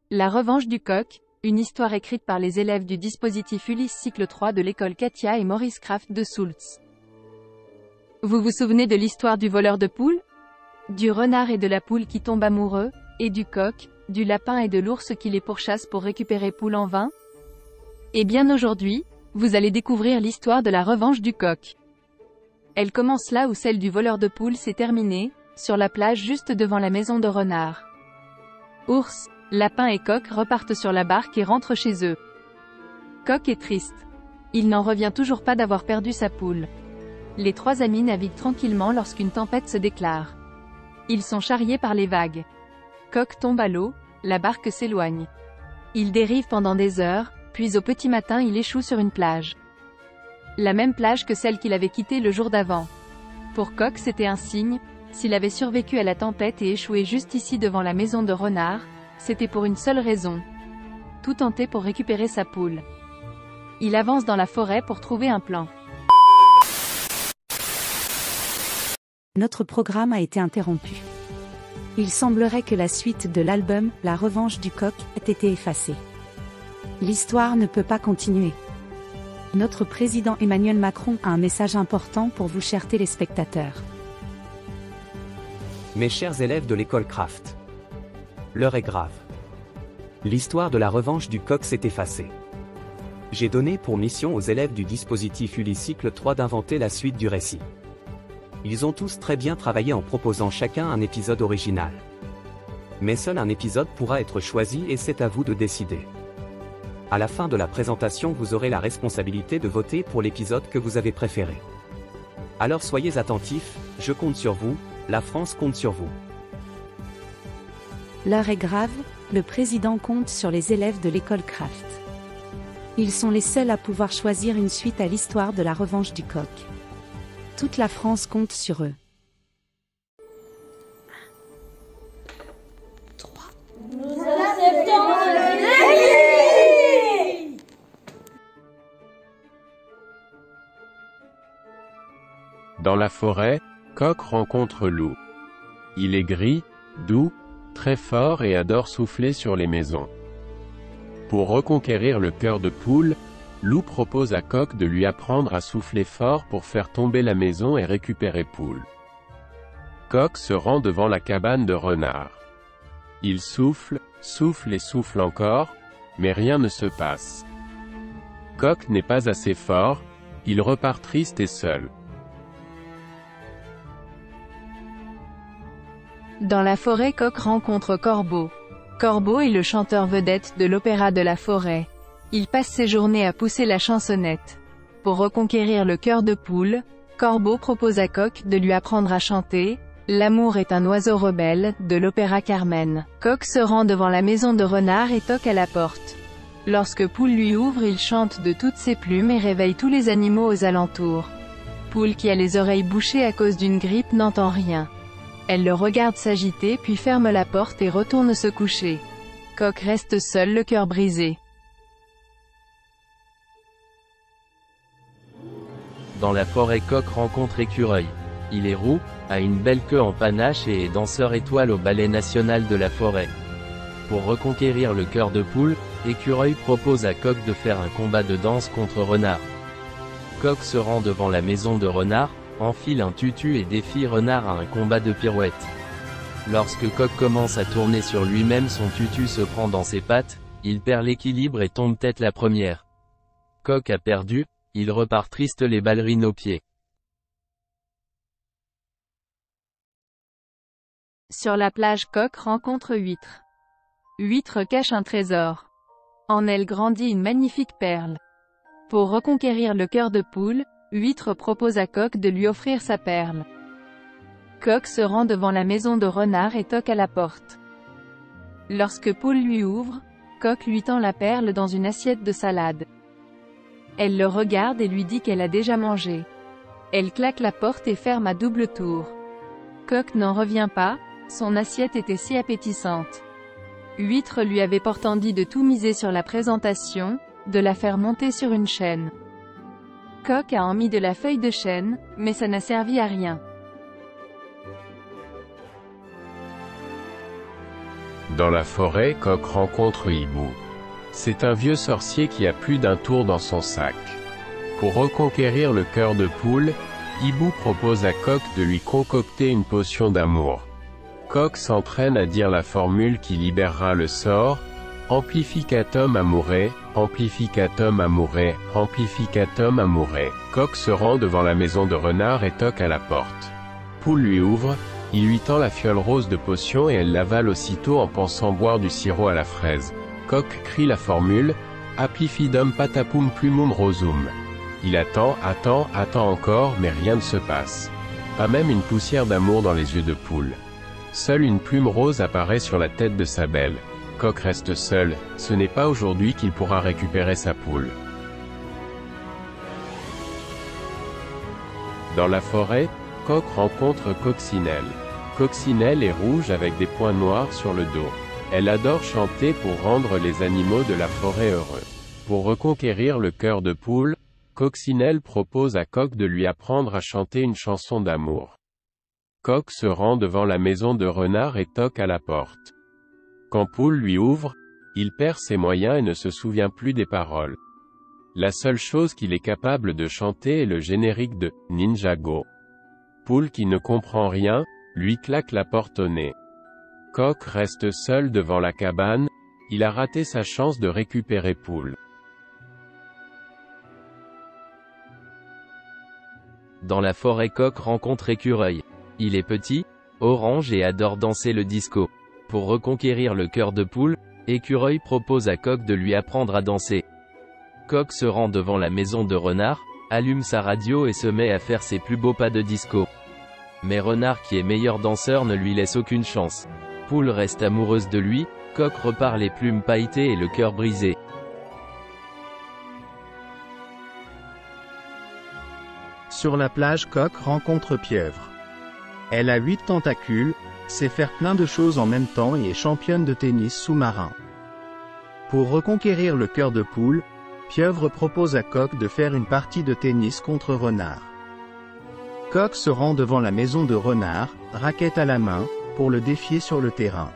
La revanche du coq, une histoire écrite par les élèves du dispositif Ulysse cycle 3 de l'école Katia et Maurice Kraft de Soultz. Vous vous souvenez de l'histoire du voleur de poules? Du renard et de la poule qui tombent amoureux, et du coq, du lapin et de l'ours qui les pourchassent pour récupérer poule en vain? Eh bien aujourd'hui, vous allez découvrir l'histoire de la revanche du coq. Elle commence là où celle du voleur de poules s'est terminée, sur la plage juste devant la maison de renard. Ours, lapin et coq repartent sur la barque et rentrent chez eux. Coq est triste. Il n'en revient toujours pas d'avoir perdu sa poule. Les trois amis naviguent tranquillement lorsqu'une tempête se déclare. Ils sont charriés par les vagues. Coq tombe à l'eau, la barque s'éloigne. Il dérive pendant des heures, puis au petit matin il échoue sur une plage. La même plage que celle qu'il avait quittée le jour d'avant. Pour Coq c'était un signe, s'il avait survécu à la tempête et échoué juste ici devant la maison de renard, c'était pour une seule raison. Tout tenter pour récupérer sa poule. Il avance dans la forêt pour trouver un plan. Notre programme a été interrompu. Il semblerait que la suite de l'album « La revanche du coq » ait été effacée. L'histoire ne peut pas continuer. Notre président Emmanuel Macron a un message important pour vous, chers téléspectateurs. Mes chers élèves de l'école Kraft. L'heure est grave. L'histoire de la revanche du coq s'est effacée. J'ai donné pour mission aux élèves du dispositif Ulysse cycle 3 d'inventer la suite du récit. Ils ont tous très bien travaillé en proposant chacun un épisode original. Mais seul un épisode pourra être choisi et c'est à vous de décider. À la fin de la présentation, vous aurez la responsabilité de voter pour l'épisode que vous avez préféré. Alors soyez attentifs, je compte sur vous, la France compte sur vous. L'heure est grave, le président compte sur les élèves de l'école Kraft. Ils sont les seuls à pouvoir choisir une suite à l'histoire de la revanche du coq. Toute la France compte sur eux. 3. Nous acceptons le défi. Dans la forêt, Coq rencontre Loup. Il est gris, doux, très fort et adore souffler sur les maisons. Pour reconquérir le cœur de poule, Loup propose à Coq de lui apprendre à souffler fort pour faire tomber la maison et récupérer poule. Coq se rend devant la cabane de renard. Il souffle, souffle et souffle encore, mais rien ne se passe. Coq n'est pas assez fort, il repart triste et seul. Dans la forêt, Coq rencontre Corbeau. Corbeau est le chanteur vedette de l'opéra de la forêt. Il passe ses journées à pousser la chansonnette. Pour reconquérir le cœur de poule, Corbeau propose à Coq de lui apprendre à chanter « L'amour est un oiseau rebelle » de l'opéra Carmen. Coq se rend devant la maison de renard et toque à la porte. Lorsque Poule lui ouvre, il chante de toutes ses plumes et réveille tous les animaux aux alentours. Poule, qui a les oreilles bouchées à cause d'une grippe, n'entend rien. Elle le regarde s'agiter puis ferme la porte et retourne se coucher. Coq reste seul, le cœur brisé. Dans la forêt, Coq rencontre Écureuil. Il est roux, a une belle queue en panache et est danseur étoile au ballet national de la forêt. Pour reconquérir le cœur de poule, Écureuil propose à Coq de faire un combat de danse contre Renard. Coq se rend devant la maison de Renard, enfile un tutu et défie Renard à un combat de pirouettes. Lorsque Coq commence à tourner sur lui-même, son tutu se prend dans ses pattes, il perd l'équilibre et tombe tête la première. Coq a perdu, il repart triste, les ballerines aux pieds. Sur la plage, Coq rencontre Huître. Huître cache un trésor. En elle grandit une magnifique perle. Pour reconquérir le cœur de poule, Huître propose à Coq de lui offrir sa perle. Coq se rend devant la maison de renard et toque à la porte. Lorsque Poule lui ouvre, Coq lui tend la perle dans une assiette de salade. Elle le regarde et lui dit qu'elle a déjà mangé. Elle claque la porte et ferme à double tour. Coq n'en revient pas, son assiette était si appétissante. Huître lui avait pourtant dit de tout miser sur la présentation, de la faire monter sur une chaîne. Coq a mis de la feuille de chêne, mais ça n'a servi à rien. Dans la forêt, Coq rencontre Hibou. C'est un vieux sorcier qui a plus d'un tour dans son sac. Pour reconquérir le cœur de poule, Hibou propose à Coq de lui concocter une potion d'amour. Coq s'entraîne à dire la formule qui libérera le sort, Amplificatum amore, Amplificatum amore, Amplificatum amore. Coq se rend devant la maison de Renard et toque à la porte. Poule lui ouvre, il lui tend la fiole rose de potion et elle l'avale aussitôt en pensant boire du sirop à la fraise. Coq crie la formule, Apifidum patapum plumum rosum. Il attend encore, mais rien ne se passe. Pas même une poussière d'amour dans les yeux de Poule. Seule une plume rose apparaît sur la tête de sa belle. Coq reste seul, ce n'est pas aujourd'hui qu'il pourra récupérer sa poule. Dans la forêt, Coq rencontre Coccinelle. Coccinelle est rouge avec des points noirs sur le dos. Elle adore chanter pour rendre les animaux de la forêt heureux. Pour reconquérir le cœur de Poule, Coccinelle propose à Coq de lui apprendre à chanter une chanson d'amour. Coq se rend devant la maison de Renard et toque à la porte. Quand Poule lui ouvre, il perd ses moyens et ne se souvient plus des paroles. La seule chose qu'il est capable de chanter est le générique de Ninjago. Poule qui ne comprend rien, lui claque la porte au nez. Coq reste seul devant la cabane, il a raté sa chance de récupérer Poule. Dans la forêt, Coq rencontre Écureuil. Il est petit, orange et adore danser le disco. Pour reconquérir le cœur de Poule, Écureuil propose à Coq de lui apprendre à danser. Coq se rend devant la maison de Renard, allume sa radio et se met à faire ses plus beaux pas de disco. Mais Renard qui est meilleur danseur ne lui laisse aucune chance. Poule reste amoureuse de lui, Coq repart les plumes pailletées et le cœur brisé. Sur la plage, Coq rencontre Pieuvre. Elle a 8 tentacules, sait faire plein de choses en même temps et est championne de tennis sous-marin. Pour reconquérir le cœur de Poule, Pieuvre propose à Coq de faire une partie de tennis contre Renard. Coq se rend devant la maison de Renard, raquette à la main, pour le défier sur le terrain.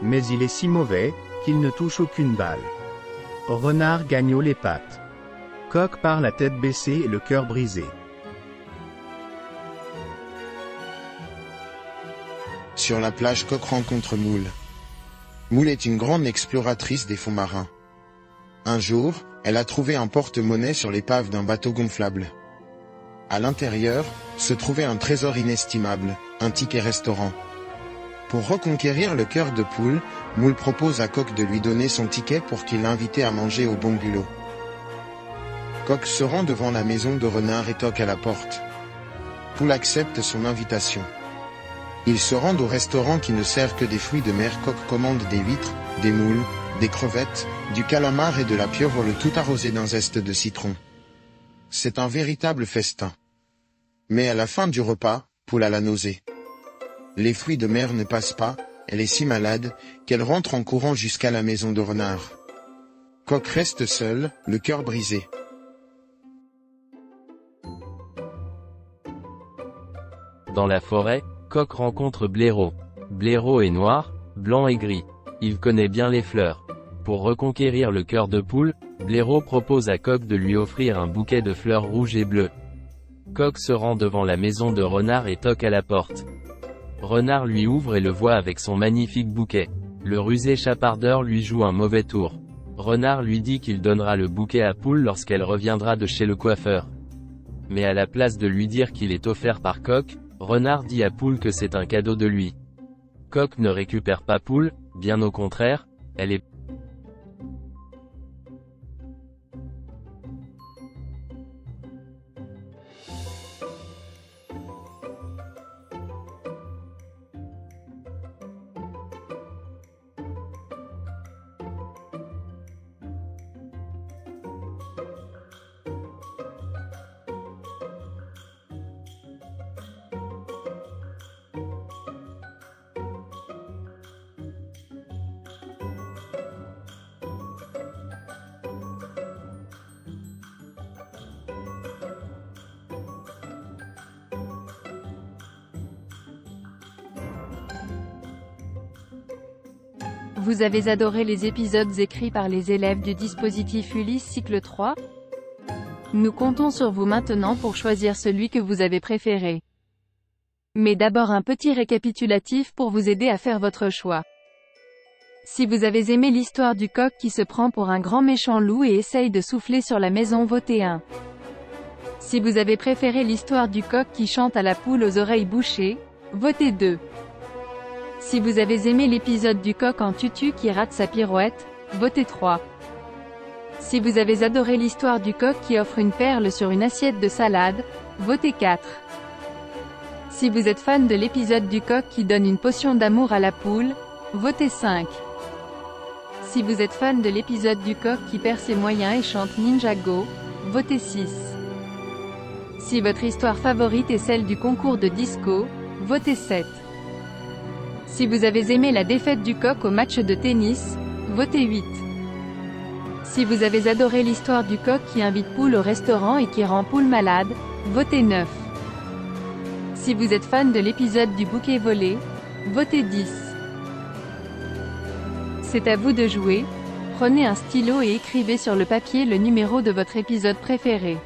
Mais il est si mauvais, qu'il ne touche aucune balle. Renard gagne haut les pattes. Coq part la tête baissée et le cœur brisé. Sur la plage, Coq rencontre Moule. Moule est une grande exploratrice des fonds marins. Un jour, elle a trouvé un porte-monnaie sur l'épave d'un bateau gonflable. À l'intérieur, se trouvait un trésor inestimable, un ticket restaurant. Pour reconquérir le cœur de Poule, Moule propose à Coq de lui donner son ticket pour qu'il l'invite à manger au bon bulot. Coq se rend devant la maison de Renard et toque à la porte. Poule accepte son invitation. Ils se rendent au restaurant qui ne sert que des fruits de mer. Coq commande des huîtres, des moules, des crevettes, du calamar et de la pieuvre, le tout arrosé d'un zeste de citron. C'est un véritable festin. Mais à la fin du repas, Poule a la nausée. Les fruits de mer ne passent pas, elle est si malade, qu'elle rentre en courant jusqu'à la maison de Renard. Coq reste seul, le cœur brisé. Dans la forêt, Coq rencontre Blaireau. Blaireau est noir, blanc et gris. Il connaît bien les fleurs. Pour reconquérir le cœur de Poule, Blaireau propose à Coq de lui offrir un bouquet de fleurs rouges et bleues. Coq se rend devant la maison de Renard et toque à la porte. Renard lui ouvre et le voit avec son magnifique bouquet. Le rusé chapardeur lui joue un mauvais tour. Renard lui dit qu'il donnera le bouquet à Poule lorsqu'elle reviendra de chez le coiffeur. Mais à la place de lui dire qu'il est offert par Coq, Renard dit à Poule que c'est un cadeau de lui. Coq ne récupère pas Poule, bien au contraire, elle est Vous avez adoré les épisodes écrits par les élèves du dispositif Ulysse cycle 3? Nous comptons sur vous maintenant pour choisir celui que vous avez préféré. Mais d'abord un petit récapitulatif pour vous aider à faire votre choix. Si vous avez aimé l'histoire du coq qui se prend pour un grand méchant loup et essaye de souffler sur la maison, votez 1. Si vous avez préféré l'histoire du coq qui chante à la poule aux oreilles bouchées, votez 2. Si vous avez aimé l'épisode du coq en tutu qui rate sa pirouette, votez 3. Si vous avez adoré l'histoire du coq qui offre une perle sur une assiette de salade, votez 4. Si vous êtes fan de l'épisode du coq qui donne une potion d'amour à la poule, votez 5. Si vous êtes fan de l'épisode du coq qui perd ses moyens et chante Ninjago, votez 6. Si votre histoire favorite est celle du concours de disco, votez 7. Si vous avez aimé la défaite du coq au match de tennis, votez 8. Si vous avez adoré l'histoire du coq qui invite poule au restaurant et qui rend poule malade, votez 9. Si vous êtes fan de l'épisode du bouquet volé, votez 10. C'est à vous de jouer. Prenez un stylo et écrivez sur le papier le numéro de votre épisode préféré.